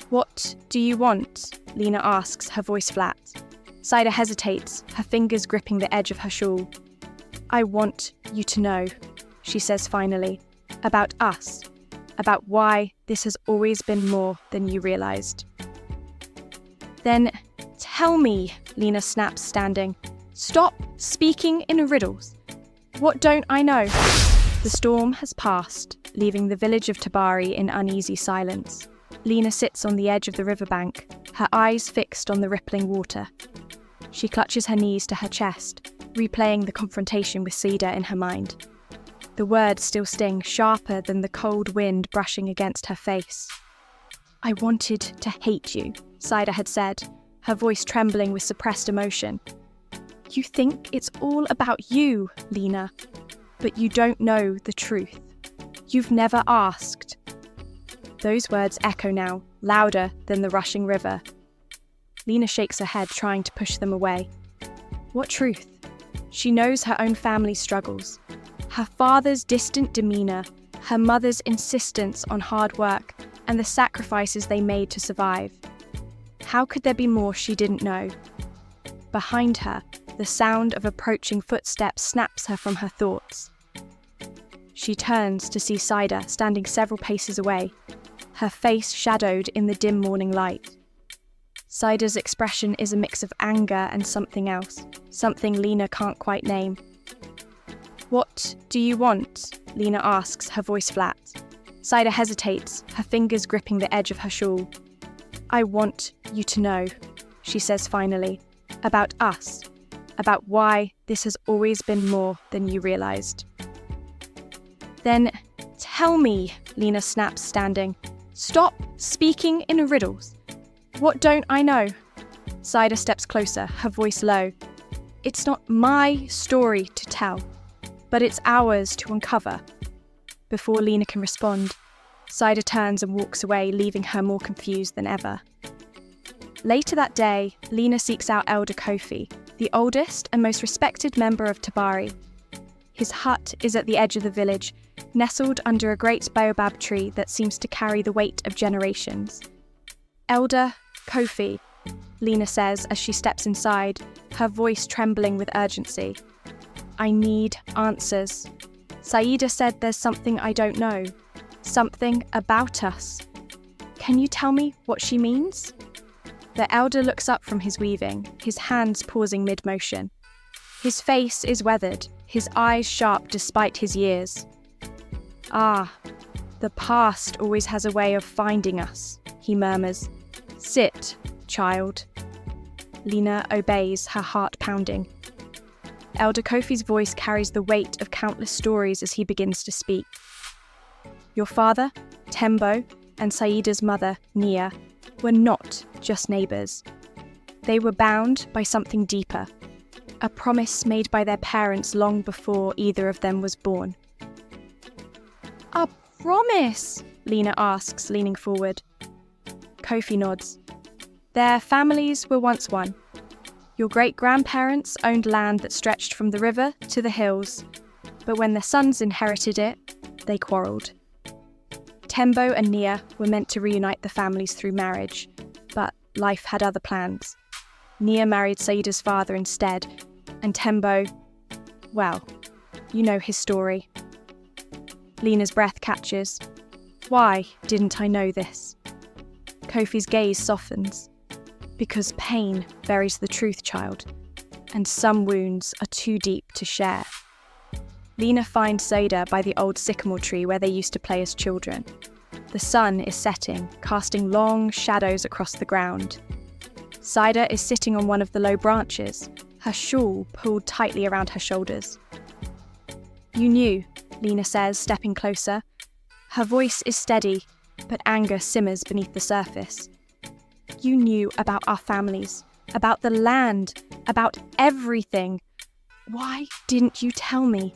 What do you want? Lina asks, her voice flat. Saida hesitates, her fingers gripping the edge of her shawl. I want you to know, she says finally, about us, about why this has always been more than you realized. Then tell me, Lina snaps, standing. Stop speaking in riddles. What don't I know? The storm has passed, leaving the village of Tabari in uneasy silence. Lina sits on the edge of the riverbank, her eyes fixed on the rippling water. She clutches her knees to her chest, replaying the confrontation with Saida in her mind. The words still sting, sharper than the cold wind brushing against her face. I wanted to hate you, Saida had said, her voice trembling with suppressed emotion. You think it's all about you, Lina, but you don't know the truth. You've never asked. Those words echo now, louder than the rushing river. Lina shakes her head, trying to push them away. What truth? She knows her own family's struggles. Her father's distant demeanour, her mother's insistence on hard work, and the sacrifices they made to survive. How could there be more she didn't know? Behind her, the sound of approaching footsteps snaps her from her thoughts. She turns to see Saida standing several paces away, her face shadowed in the dim morning light. Saida's expression is a mix of anger and something else, something Lina can't quite name. What do you want? Lina asks, her voice flat. Saida hesitates, her fingers gripping the edge of her shawl. I want you to know, she says finally, about us, about why this has always been more than you realized. Then tell me, Lina snaps, standing. Stop speaking in riddles. What don't I know? Saida steps closer, her voice low. It's not my story to tell, but it's ours to uncover. Before Lina can respond, Saida turns and walks away, leaving her more confused than ever. Later that day, Lina seeks out Elder Kofi, the oldest and most respected member of Tabari. His hut is at the edge of the village, nestled under a great baobab tree that seems to carry the weight of generations. Elder Kofi, Lina says as she steps inside, her voice trembling with urgency. I need answers. Saida said there's something I don't know. Something about us. Can you tell me what she means? The elder looks up from his weaving, his hands pausing mid-motion. His face is weathered, his eyes sharp despite his years. Ah, the past always has a way of finding us, he murmurs. Sit, child. Lina obeys, her heart pounding. Elder Kofi's voice carries the weight of countless stories as he begins to speak. Your father, Tembo, and Saida's mother, Nia, were not just neighbours. They were bound by something deeper, a promise made by their parents long before either of them was born. A promise? Lina asks, leaning forward. Kofi nods. Their families were once one. Your great-grandparents owned land that stretched from the river to the hills, but when their sons inherited it, they quarrelled. Tembo and Nia were meant to reunite the families through marriage, but life had other plans. Nia married Saida's father instead, and Tembo, well, you know his story. Lina's breath catches. Why didn't I know this? Kofi's gaze softens. Because pain buries the truth, child, and some wounds are too deep to share. Lina finds Saida by the old sycamore tree where they used to play as children. The sun is setting, casting long shadows across the ground. Saida is sitting on one of the low branches, her shawl pulled tightly around her shoulders. You knew, Lina says, stepping closer. Her voice is steady, but anger simmers beneath the surface. You knew about our families, about the land, about everything. Why didn't you tell me?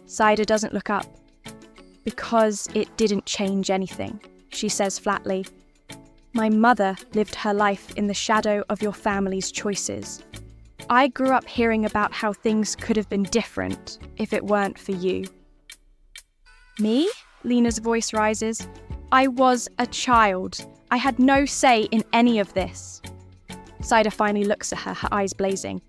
Saida doesn't look up. Because it didn't change anything, she says flatly. My mother lived her life in the shadow of your family's choices. I grew up hearing about how things could have been different if it weren't for you. Me? Lina's voice rises. I was a child. I had no say in any of this. Saida finally looks at her, her eyes blazing.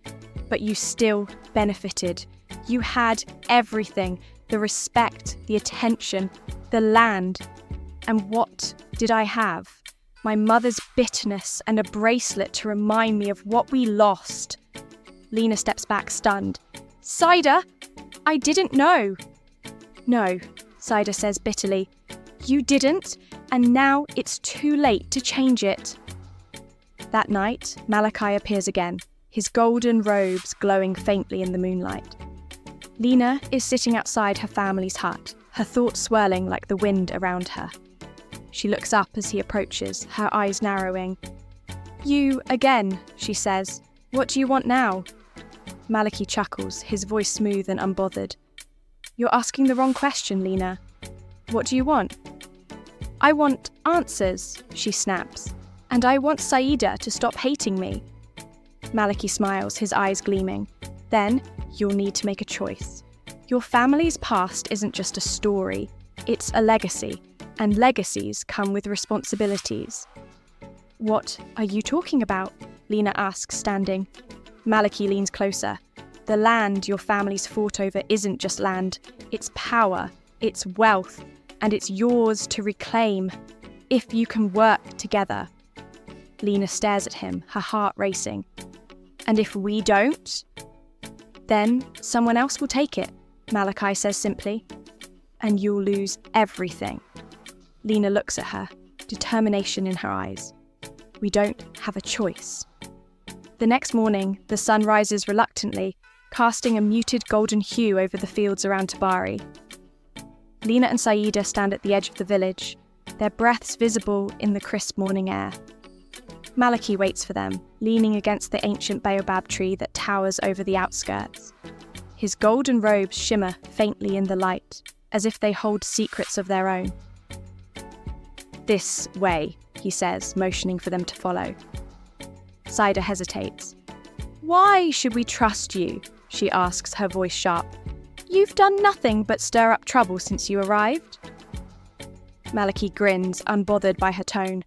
But you still benefited. You had everything. The respect, the attention, the land. And what did I have? My mother's bitterness and a bracelet to remind me of what we lost. Lina steps back, stunned. Saida, I didn't know. No, Saida says bitterly. You didn't, and now it's too late to change it. That night, Malaki appears again, his golden robes glowing faintly in the moonlight. Lina is sitting outside her family's hut, her thoughts swirling like the wind around her. She looks up as he approaches, her eyes narrowing. You again, she says. What do you want now? Malaki chuckles, his voice smooth and unbothered. You're asking the wrong question, Lina. What do you want? I want answers, she snaps. And I want Saida to stop hating me. Malaki smiles, his eyes gleaming. Then, you'll need to make a choice. Your family's past isn't just a story, it's a legacy. And legacies come with responsibilities. What are you talking about? Lina asks, standing. Malaki leans closer. The land your family's fought over isn't just land, it's power, it's wealth, and it's yours to reclaim, if you can work together. Lina stares at him, her heart racing. And if we don't? Then someone else will take it, Malaki says simply. And you'll lose everything. Lina looks at her, determination in her eyes. We don't have a choice. The next morning, the sun rises reluctantly, casting a muted golden hue over the fields around Tabari. Lina and Saida stand at the edge of the village, their breaths visible in the crisp morning air. Malaki waits for them, leaning against the ancient baobab tree that towers over the outskirts. His golden robes shimmer faintly in the light, as if they hold secrets of their own. This way, he says, motioning for them to follow. Saida hesitates. Why should we trust you? She asks, her voice sharp. You've done nothing but stir up trouble since you arrived. Malaki grins, unbothered by her tone.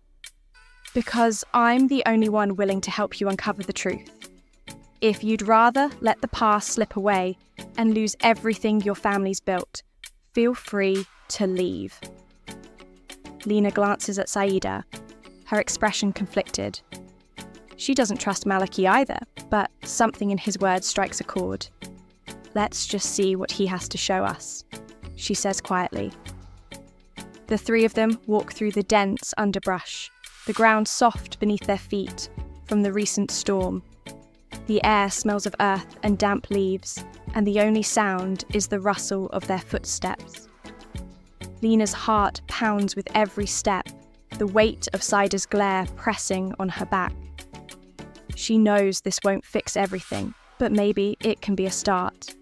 Because I'm the only one willing to help you uncover the truth. If you'd rather let the past slip away and lose everything your family's built, feel free to leave. Lina glances at Saida, her expression conflicted. She doesn't trust Malaki either, but something in his words strikes a chord. Let's just see what he has to show us, she says quietly. The three of them walk through the dense underbrush, the ground soft beneath their feet from the recent storm. The air smells of earth and damp leaves, and the only sound is the rustle of their footsteps. Lina's heart pounds with every step, the weight of Saida's glare pressing on her back. She knows this won't fix everything, but maybe it can be a start.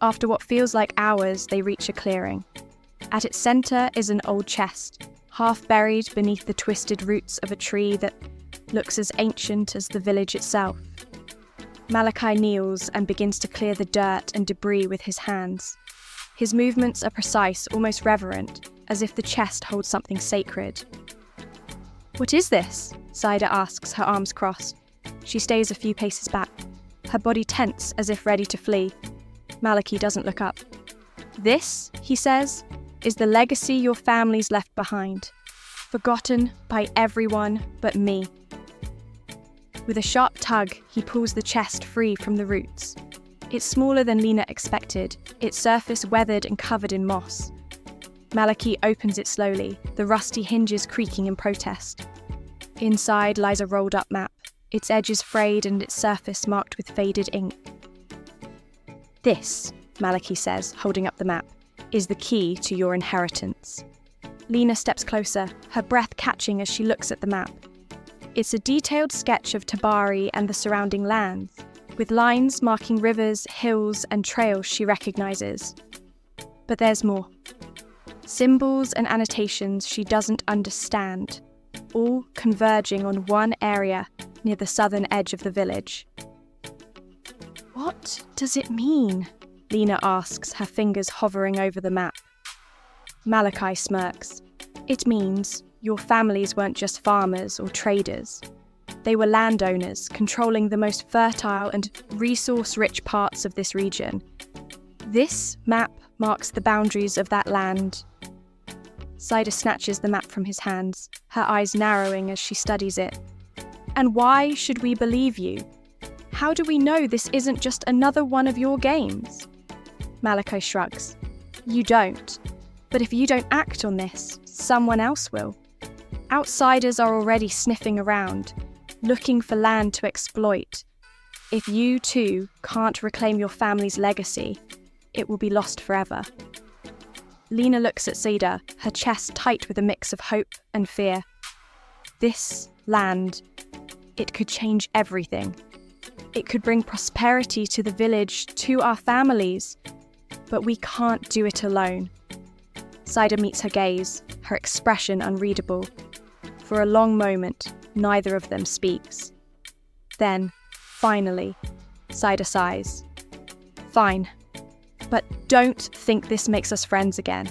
After what feels like hours, they reach a clearing. At its centre is an old chest, half buried beneath the twisted roots of a tree that looks as ancient as the village itself. Malaki kneels and begins to clear the dirt and debris with his hands. His movements are precise, almost reverent, as if the chest holds something sacred. What is this? Saida asks, her arms crossed. She stays a few paces back, her body tense as if ready to flee. Malaki doesn't look up. This, he says, is the legacy your family's left behind, forgotten by everyone but me. With a sharp tug, he pulls the chest free from the roots. It's smaller than Lina expected, its surface weathered and covered in moss. Malaki opens it slowly, the rusty hinges creaking in protest. Inside lies a rolled-up map, its edges frayed and its surface marked with faded ink. This, Malaki says, holding up the map, is the key to your inheritance. Lina steps closer, her breath catching as she looks at the map. It's a detailed sketch of Tabari and the surrounding lands, with lines marking rivers, hills, and trails she recognizes. But there's more. Symbols and annotations she doesn't understand, all converging on one area near the southern edge of the village. What does it mean? Lina asks, her fingers hovering over the map. Malaki smirks. It means your families weren't just farmers or traders. They were landowners, controlling the most fertile and resource-rich parts of this region. This map marks the boundaries of that land. Saida snatches the map from his hands, her eyes narrowing as she studies it. And why should we believe you? How do we know this isn't just another one of your games? Malaki shrugs. You don't. But if you don't act on this, someone else will. Outsiders are already sniffing around, looking for land to exploit. If you, too, can't reclaim your family's legacy, it will be lost forever. Lina looks at Saida, her chest tight with a mix of hope and fear. This land, it could change everything. It could bring prosperity to the village, to our families. But we can't do it alone. Saida meets her gaze, her expression unreadable. For a long moment, neither of them speaks. Then, finally, Saida sighs. Fine, but don't think this makes us friends again.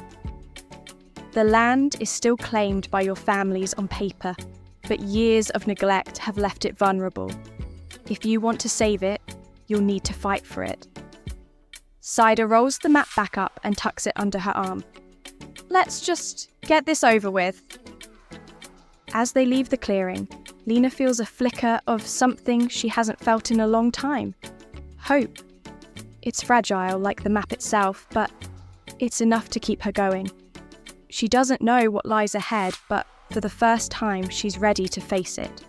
The land is still claimed by your families on paper, but years of neglect have left it vulnerable. If you want to save it, you'll need to fight for it. Saida rolls the map back up and tucks it under her arm. Let's just get this over with. As they leave the clearing, Lina feels a flicker of something she hasn't felt in a long time. Hope. It's fragile like the map itself, but it's enough to keep her going. She doesn't know what lies ahead, but for the first time she's ready to face it.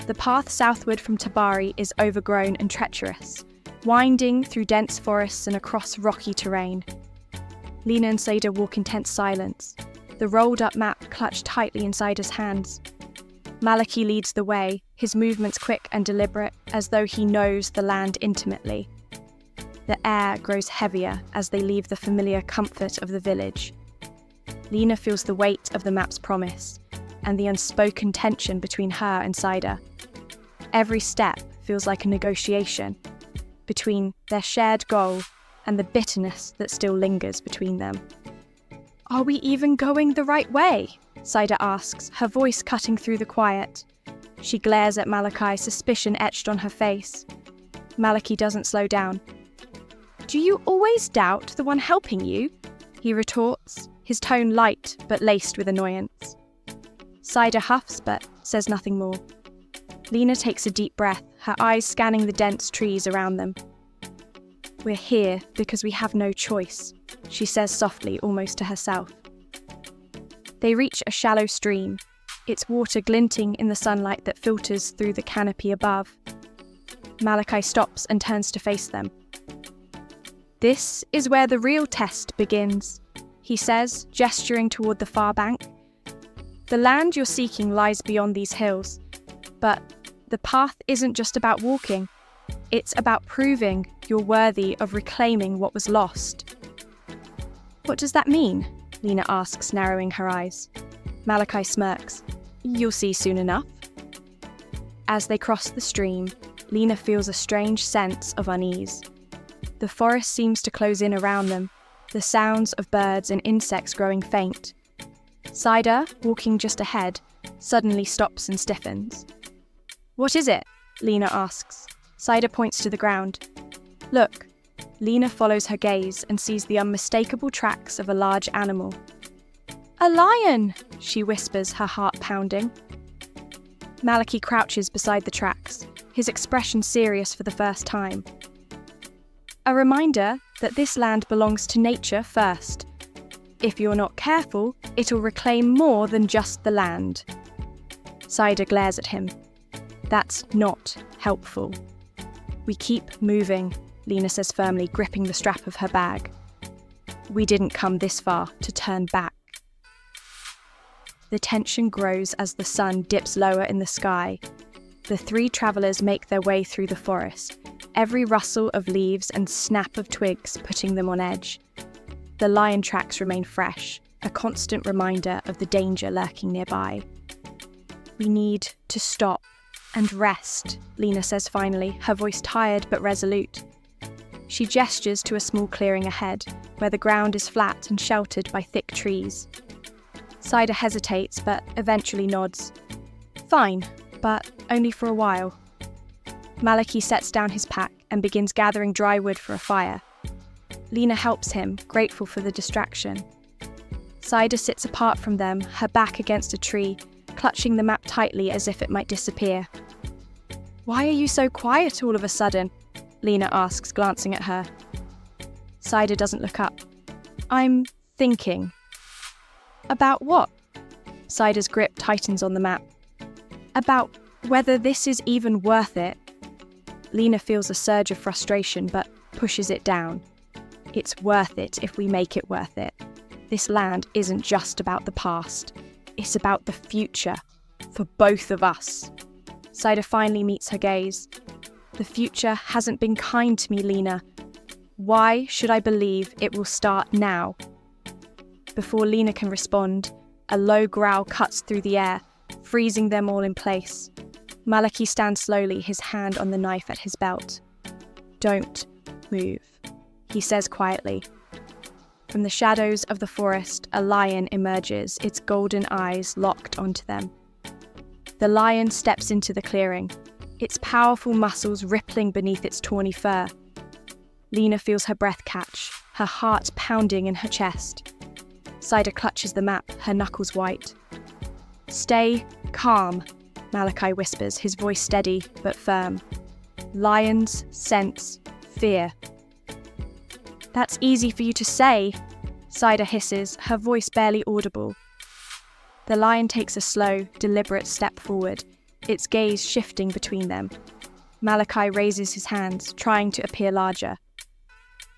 The path southward from Tabari is overgrown and treacherous, winding through dense forests and across rocky terrain. Lina and Saida walk in tense silence, the rolled-up map clutched tightly in Saida's hands. Malaki leads the way, his movements quick and deliberate, as though he knows the land intimately. The air grows heavier as they leave the familiar comfort of the village. Lina feels the weight of the map's promise, and the unspoken tension between her and Saida. Every step feels like a negotiation between their shared goal and the bitterness that still lingers between them. Are we even going the right way? Saida asks, her voice cutting through the quiet. She glares at Malaki, suspicion etched on her face. Malaki doesn't slow down. Do you always doubt the one helping you? He retorts, his tone light but laced with annoyance. Saida huffs but says nothing more. Lina takes a deep breath, her eyes scanning the dense trees around them. We're here because we have no choice, she says softly, almost to herself. They reach a shallow stream, its water glinting in the sunlight that filters through the canopy above. Malaki stops and turns to face them. This is where the real test begins, he says, gesturing toward the far bank. The land you're seeking lies beyond these hills, but the path isn't just about walking. It's about proving you're worthy of reclaiming what was lost. What does that mean? Lina asks, narrowing her eyes. Malaki smirks. You'll see soon enough. As they cross the stream, Lina feels a strange sense of unease. The forest seems to close in around them, the sounds of birds and insects growing faint. Saida, walking just ahead, suddenly stops and stiffens. What is it? Lina asks. Saida points to the ground. Look. Lina follows her gaze and sees the unmistakable tracks of a large animal. A lion! She whispers, her heart pounding. Malaki crouches beside the tracks, his expression serious for the first time. A reminder that this land belongs to nature first. If you're not careful, it'll reclaim more than just the land. Saida glares at him. That's not helpful. We keep moving, Lina says firmly, gripping the strap of her bag. We didn't come this far to turn back. The tension grows as the sun dips lower in the sky. The three travellers make their way through the forest, every rustle of leaves and snap of twigs putting them on edge. The lion tracks remain fresh, a constant reminder of the danger lurking nearby. We need to stop and rest, Lina says finally, her voice tired but resolute. She gestures to a small clearing ahead, where the ground is flat and sheltered by thick trees. Saida hesitates, but eventually nods. Fine, but only for a while. Malaki sets down his pack and begins gathering dry wood for a fire. Lina helps him, grateful for the distraction. Saida sits apart from them, her back against a tree, clutching the map tightly as if it might disappear. "Why are you so quiet all of a sudden?" Lina asks, glancing at her. Saida doesn't look up. "I'm thinking." "About what?" Saida's grip tightens on the map. "About whether this is even worth it." Lina feels a surge of frustration, but pushes it down. "It's worth it if we make it worth it. This land isn't just about the past. It's about the future, for both of us." Saida finally meets her gaze. "The future hasn't been kind to me, Lina. Why should I believe it will start now?" Before Lina can respond, a low growl cuts through the air, freezing them all in place. Malaki stands slowly, his hand on the knife at his belt. "Don't move," he says quietly. From the shadows of the forest, a lion emerges, its golden eyes locked onto them. The lion steps into the clearing, its powerful muscles rippling beneath its tawny fur. Lina feels her breath catch, her heart pounding in her chest. Saida clutches the map, her knuckles white. "Stay calm," Malaki whispers, his voice steady but firm. "Lions sense fear." "That's easy for you to say," Saida hisses, her voice barely audible. The lion takes a slow, deliberate step forward, its gaze shifting between them. Malaki raises his hands, trying to appear larger.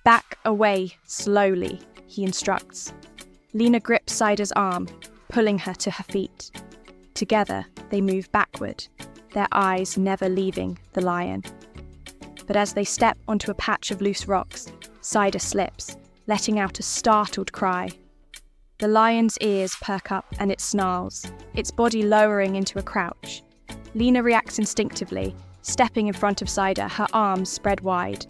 "Back away, slowly," he instructs. Lina grips Saida's arm, pulling her to her feet. Together, they move backward, their eyes never leaving the lion. But as they step onto a patch of loose rocks, Saida slips, letting out a startled cry. The lion's ears perk up and it snarls, its body lowering into a crouch. Lina reacts instinctively, stepping in front of Saida, her arms spread wide.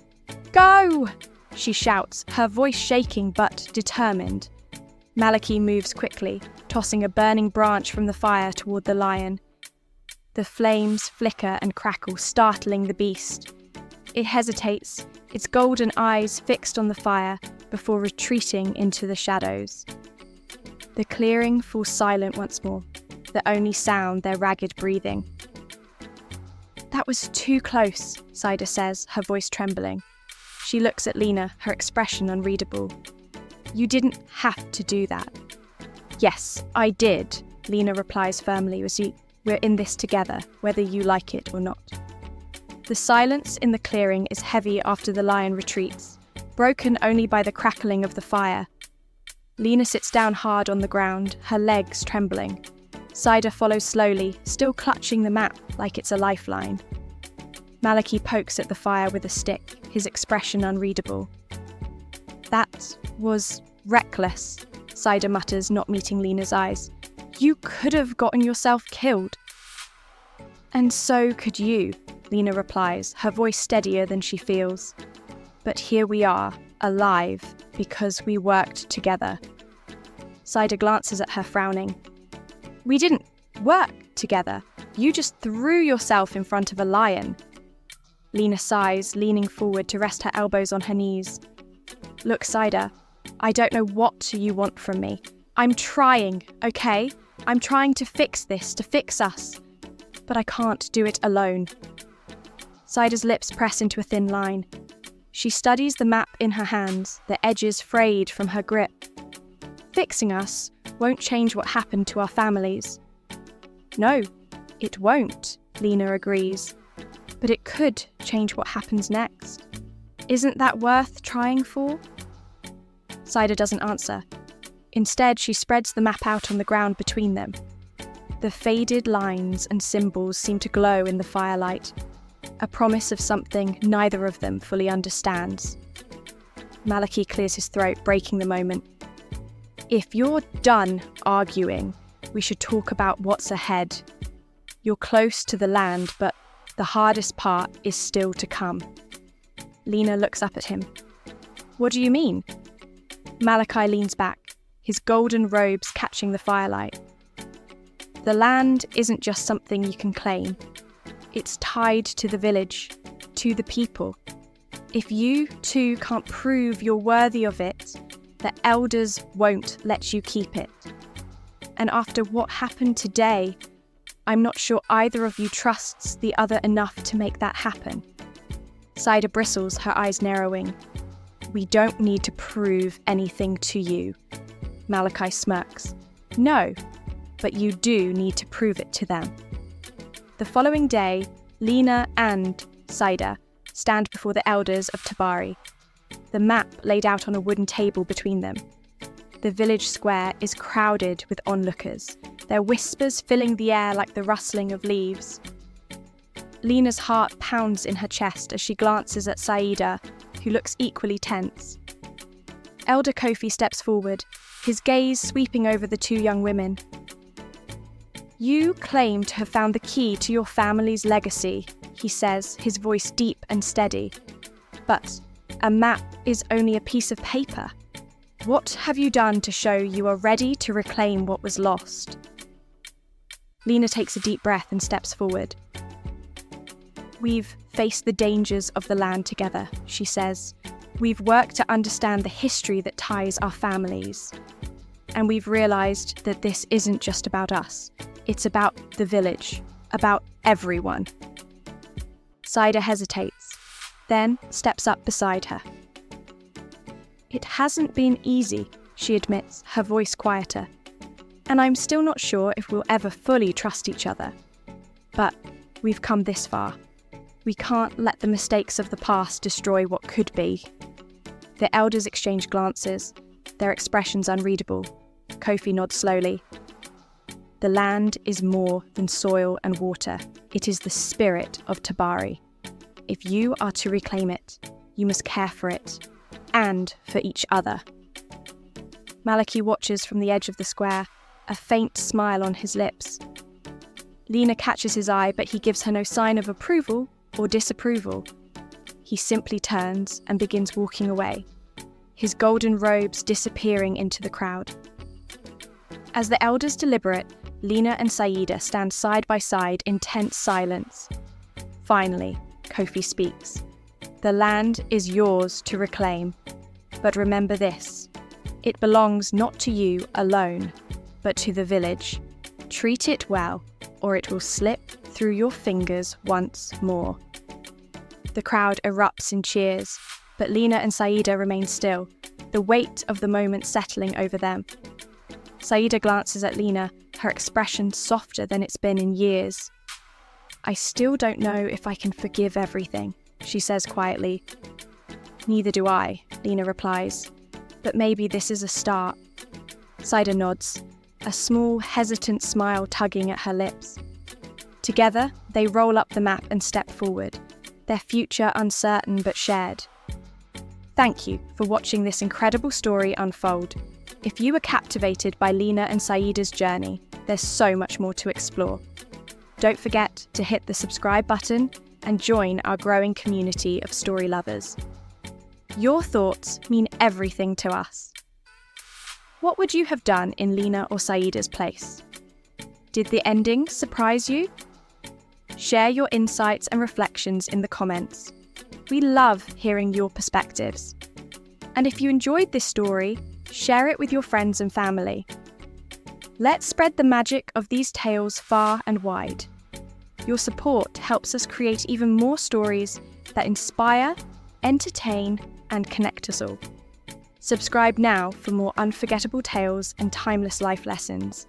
"Go!" she shouts, her voice shaking but determined. Malaki moves quickly, tossing a burning branch from the fire toward the lion. The flames flicker and crackle, startling the beast. It hesitates, its golden eyes fixed on the fire, before retreating into the shadows. The clearing falls silent once more, the only sound their ragged breathing. "That was too close," Saida says, her voice trembling. She looks at Lina, her expression unreadable. "You didn't have to do that." "Yes, I did," Lina replies firmly, "We're in this together, whether you like it or not." The silence in the clearing is heavy after the lion retreats, broken only by the crackling of the fire. Lina sits down hard on the ground, her legs trembling. Saida follows slowly, still clutching the map like it's a lifeline. Malaki pokes at the fire with a stick, his expression unreadable. "That was reckless," Saida mutters, not meeting Lina's eyes. "You could have gotten yourself killed." "And so could you," Lina replies, her voice steadier than she feels. "But here we are, alive, because we worked together." Saida glances at her, frowning. "We didn't work together. You just threw yourself in front of a lion." Lina sighs, leaning forward to rest her elbows on her knees. "Look, Saida, I don't know what you want from me. I'm trying, okay? I'm trying to fix this, to fix us. But I can't do it alone." Saida's lips press into a thin line. She studies the map in her hands, the edges frayed from her grip. "Fixing us won't change what happened to our families." "No, it won't," Lina agrees. "But it could change what happens next. Isn't that worth trying for?" Saida doesn't answer. Instead, she spreads the map out on the ground between them. The faded lines and symbols seem to glow in the firelight, a promise of something neither of them fully understands. Malaki clears his throat, breaking the moment. "If you're done arguing, we should talk about what's ahead. You're close to the land, but the hardest part is still to come." Lina looks up at him. "What do you mean?" Malaki leans back, his golden robes catching the firelight. The land isn't just something you can claim. It's tied to the village, to the people. If you too can't prove you're worthy of it, the elders won't let you keep it. And after what happened today, I'm not sure either of you trusts the other enough to make that happen. Saida bristles, her eyes narrowing. We don't need to prove anything to you. Malaki smirks. No, but you do need to prove it to them. The following day, Lina and Saida stand before the elders of Tabari, the map laid out on a wooden table between them. The village square is crowded with onlookers, their whispers filling the air like the rustling of leaves. Lina's heart pounds in her chest as she glances at Saida, who looks equally tense. Elder Kofi steps forward, his gaze sweeping over the two young women. You claim to have found the key to your family's legacy, he says, his voice deep and steady. But a map is only a piece of paper. What have you done to show you are ready to reclaim what was lost? Lina takes a deep breath and steps forward. We've faced the dangers of the land together, she says. We've worked to understand the history that ties our families. And we've realised that this isn't just about us. It's about the village, about everyone. Saida hesitates, then steps up beside her. It hasn't been easy, she admits, her voice quieter. And I'm still not sure if we'll ever fully trust each other. But we've come this far. We can't let the mistakes of the past destroy what could be. The elders exchange glances, their expressions unreadable. Kofi nods slowly. The land is more than soil and water. It is the spirit of Tabari. If you are to reclaim it, you must care for it, and for each other. Malaki watches from the edge of the square, a faint smile on his lips. Lina catches his eye, but he gives her no sign of approval or disapproval. He simply turns and begins walking away, his golden robes disappearing into the crowd. As the elders deliberate, Lina and Saida stand side by side in tense silence. Finally, Kofi speaks. The land is yours to reclaim. But remember this, it belongs not to you alone, but to the village. Treat it well, or it will slip through your fingers once more. The crowd erupts in cheers, but Lina and Saida remain still, the weight of the moment settling over them. Saida glances at Lina, her expression softer than it's been in years. I still don't know if I can forgive everything, she says quietly. Neither do I, Lina replies. But maybe this is a start. Saida nods, a small, hesitant smile tugging at her lips. Together, they roll up the map and step forward, their future uncertain but shared. Thank you for watching this incredible story unfold. If you were captivated by Lina and Saida's journey, there's so much more to explore. Don't forget to hit the subscribe button and join our growing community of story lovers. Your thoughts mean everything to us. What would you have done in Lina or Saida's place? Did the ending surprise you? Share your insights and reflections in the comments. We love hearing your perspectives. And if you enjoyed this story, share it with your friends and family. Let's spread the magic of these tales far and wide. Your support helps us create even more stories that inspire, entertain, and connect us all. Subscribe now for more unforgettable tales and timeless life lessons.